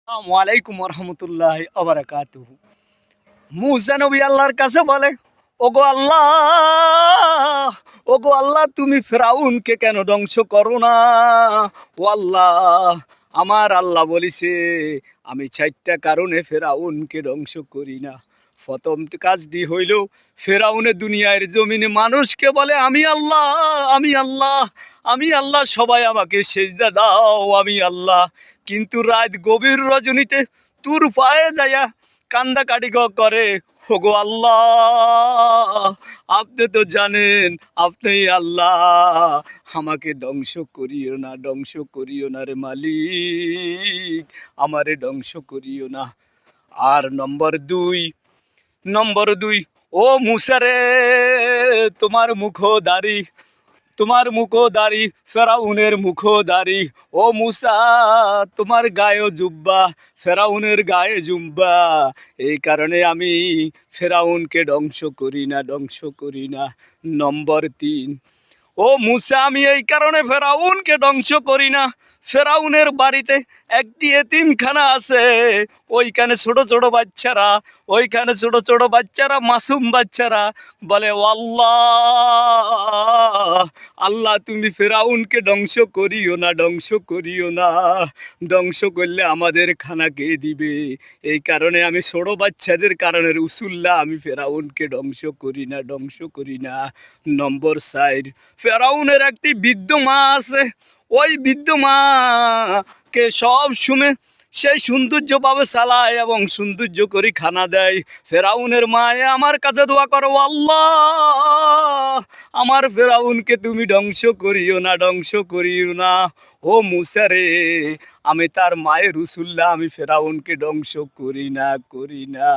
আসসালামু আলাইকুম রহমতুল্লাহ আবরাকাতুহু। মুসা নবী আল্লাহর কাছে বলে, ওগো আল্লাহ, ওগো আল্লাহ, তুমি ফেরাউনকে কেন ধ্বংস করো না? ও আল্লাহ, আমার আল্লাহ বলিছে আমি 4টা কারণে ফেরাউনকে ধ্বংস করি না। প্রথম কাজটি হইল, ফেরাউনে দুনিয়ার জমিনে মানুষকে বলে আমি আল্লাহ, আমি আল্লাহ, আমি আল্লাহ, সবাই আমাকে সেজদা দাও, আমি আল্লাহ। কিন্তু রাত গভীর রজনীতে তুর পায়ে যায়া কান্দাকাটি করে, ওগো আল্লাহ, আপনি তো জানেন আপনি আল্লাহ, আমাকে ধ্বংস করিও না, ধ্বংস করিও না রে মালিক, আমারে ধ্বংস করিও না। আর নম্বর দুই, ও মুসারে, তোমার মুখোদারি, তোমার মুখোদারি, ফেরাউনের মুখোদারি। ও মুসা, তোমার গায়ে জুব্বা, ফেরাউনের গায়ে জুব্বা। এই কারণে আমি ফেরাউনকে ধ্বংস করি না, ধ্বংস করি না। নম্বর 3, ও মুসা, আমি এই কারণে ফেরাউনকে ধ্বংস করি না, ফেরাউনের বাড়িতে একটি এতিমখানা আছে, ওইখানে ছোট ছোট বাচ্চারা, ওইখানে ছোট ছোট বাচ্চারা, মাসুম বাচ্চারা বলে, ও আল্লাহ, আল্লাহ তুমি ফেরাউনকে ধ্বংস করিও না, ধ্বংস করিও না, ধ্বংস করলে আমাদের খানা কে দিবে? এই কারণে আমি ছোট বাচ্চাদের কারণে রসুল্লাহ আমি ফেরাউনকে ধ্বংস করি না, ধ্বংস করি না। নম্বর 4, ফেরাউনের একটি বৃদ্ধ মা আছে, ওই বৃদ্ধ মাকে সব শুনে সেই সৌন্দর্যভাবে চালায় এবং সৌন্দর্য করে খানা দেয়। ফেরাউনের মায়ে আমার কাছে দোয়া করো, আল্লাহ, আমার ফেরাউনকে তুমি ধ্বংস করিও না, ধ্বংস করিও না। ও মুসা রে, আমি তার মায়ের রসুল্লাহ আমি ফেরাউনকে ধ্বংস করি না, করি না।